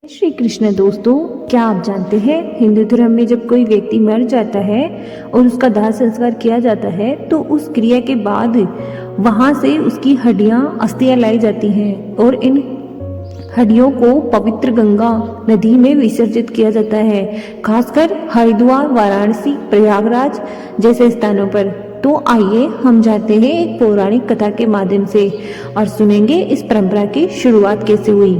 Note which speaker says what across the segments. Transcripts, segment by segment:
Speaker 1: श्री कृष्ण। दोस्तों, क्या आप जानते हैं हिंदू धर्म में जब कोई व्यक्ति मर जाता है और उसका दाह संस्कार किया जाता है तो उस क्रिया के बाद वहां से उसकी हड्डियां अस्थियां लाई जाती हैं और इन हड्डियों को पवित्र गंगा नदी में विसर्जित किया जाता है, खासकर हरिद्वार, वाराणसी, प्रयागराज जैसे स्थानों पर। तो आइए हम जानते हैं एक पौराणिक कथा के माध्यम से और सुनेंगे इस परंपरा की शुरुआत कैसे हुई।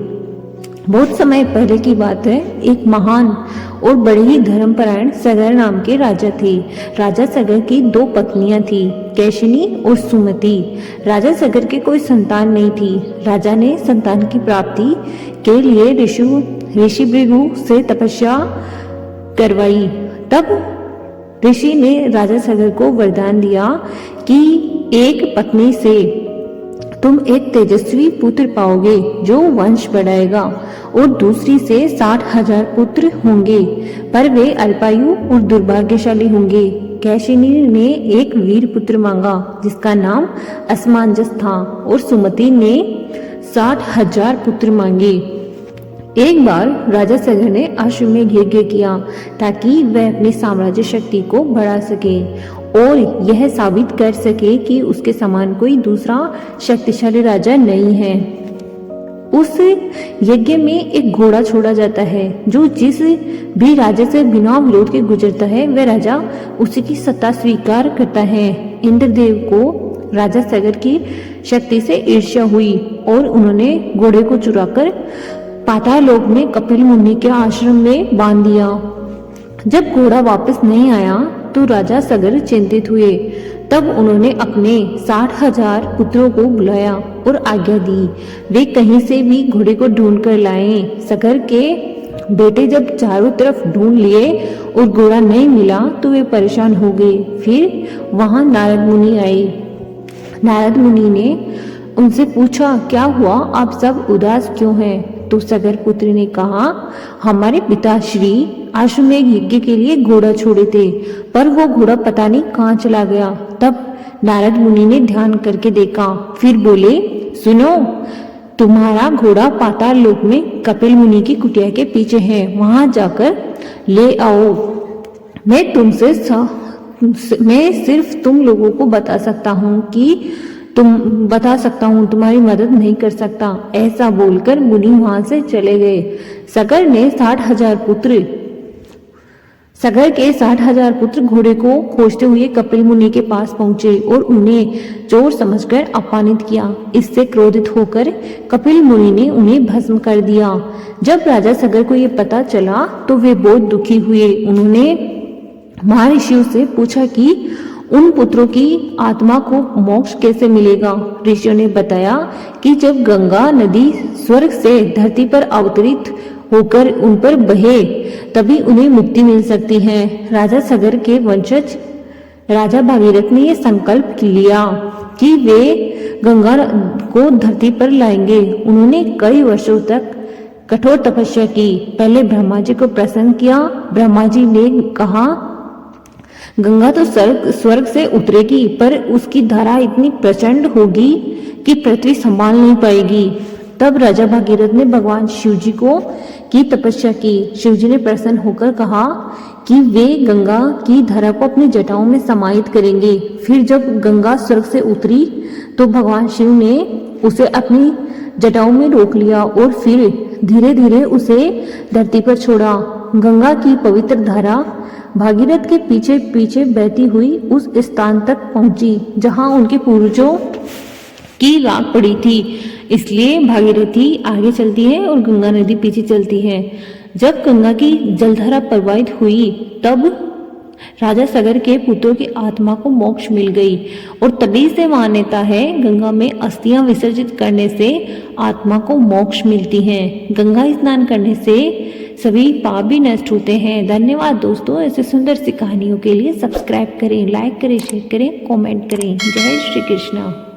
Speaker 1: बहुत समय पहले की बात है। एक महान और बड़े ही धर्मपरायण सगर नाम के राजा थे। राजा सगर की दो पत्नियां थी, कैशिनी और सुमति। राजा सगर के कोई संतान नहीं थी। राजा ने संतान की प्राप्ति के लिए ऋषि भृगु से तपस्या करवाई। तब ऋषि ने राजा सगर को वरदान दिया कि एक पत्नी से तुम एक तेजस्वी पुत्र पाओगे जो वंश बढ़ाएगा और दूसरी से 60,000 पुत्र होंगे, पर वे अल्पायु और दुर्भाग्यशाली होंगे। कैशिनी ने एक वीर पुत्र मांगा जिसका नाम असमंजस था और सुमति ने 60,000 पुत्र मांगे। एक बार राजा सगर ने अश्वमेध यज्ञ किया ताकि वह अपनी साम्राज्य शक्ति को बढ़ा सके और यह साबित कर सके कि उसके समान कोई दूसरा शक्तिशाली राजा नहीं है। उस यज्ञ में एक घोड़ा छोड़ा जाता है जो जिस भी राजा से बिना विरोध के गुजरता है वह राजा उसी की सत्ता स्वीकार करता है। इंद्रदेव को राजा सगर की शक्ति से ईर्ष्या हुई और उन्होंने घोड़े को चुराकर पाताल लोक में कपिल मुनि के आश्रम में बांध दिया। जब घोड़ा वापस नहीं आया तो राजा सगर चिंतित हुए। तब उन्होंने अपने 60,000 पुत्रों को बुलाया और आज्ञा दी वे कहीं से भी घोड़े को ढूंढ कर लाएं। सगर के बेटे जब चारों तरफ ढूंढ लिए और घोड़ा नहीं मिला तो वे परेशान हो गए। फिर वहां नारद मुनि आए। नारद मुनि ने उनसे पूछा, क्या हुआ, आप सब उदास क्यों हैं? तो सगर पुत्र ने कहा, हमारे पिताश्री अश्वमेध यज्ञ के लिए घोड़ा छोड़े थे पर वो घोड़ा पता नहीं कहाँ चला गया। तब नारद मुनि ने ध्यान करके देखा, फिर बोले, सुनो, तुम्हारा घोड़ा पाताल लोक में कपिल मुनि की कुटिया के पीछे है, वहां जाकर ले आओ। मैं सिर्फ तुम लोगों को बता सकता हूँ, तुम्हारी मदद नहीं कर सकता। ऐसा बोलकर मुनि वहां से चले गए। सगर के 60,000 पुत्र घोड़े को खोजते हुए कपिल मुनि के पास पहुंचे और उन्हें चोर समझकर अपमानित किया। इससे क्रोधित होकर कपिल मुनि ने उन्हें भस्म कर दिया। जब राजा सगर को यह पता चला तो वे बहुत दुखी हुए। उन्होंने महर्षियों से पूछा कि उन पुत्रों की आत्मा को मोक्ष कैसे मिलेगा। ऋषियों ने बताया कि जब गंगा नदी स्वर्ग से धरती पर अवतरित होकर उन पर बहे तभी उन्हें मुक्ति मिल सकती है। राजा सगर के वंशज राजा भागीरथ ने यह संकल्प लिया कि वे गंगा को धरती पर लाएंगे। उन्होंने कई वर्षों तक कठोर तपस्या की। पहले ब्रह्मा जी को प्रसन्न किया। ब्रह्मा जी ने कहा, गंगा तो स्वर्ग से उतरेगी पर उसकी धारा इतनी प्रचंड होगी कि पृथ्वी संभाल नहीं पाएगी। तब राजा भागीरथ ने भगवान शिव जी की तपस्या की। शिव जी ने प्रसन्न होकर कहा कि वे गंगा की धारा को अपनी जटाओं में समाहित करेंगे। फिर जब गंगा स्वर्ग से उतरी तो भगवान शिव ने उसे अपनी जटाओं में रोक लिया और फिर धीरे धीरे उसे धरती पर छोड़ा। गंगा की पवित्र धारा भागीरथ के पीछे पीछे बहती हुई उस स्थान तक पहुंची जहां उनके पूर्वजों की राख पड़ी थी। इसलिए भागीरथी आगे चलती है और गंगा नदी पीछे चलती है। जब गंगा की जलधारा प्रवाहित हुई तब राजा सगर के पुत्रों की आत्मा को मोक्ष मिल गई और तभी से मान्यता है गंगा में अस्थियां विसर्जित करने से आत्मा को मोक्ष मिलती है। गंगा स्नान करने से सभी पाप भी नष्ट होते हैं। धन्यवाद दोस्तों। ऐसे सुंदर सी कहानियों के लिए सब्सक्राइब करें, लाइक करें, शेयर करें, कमेंट करें। जय श्री कृष्ण।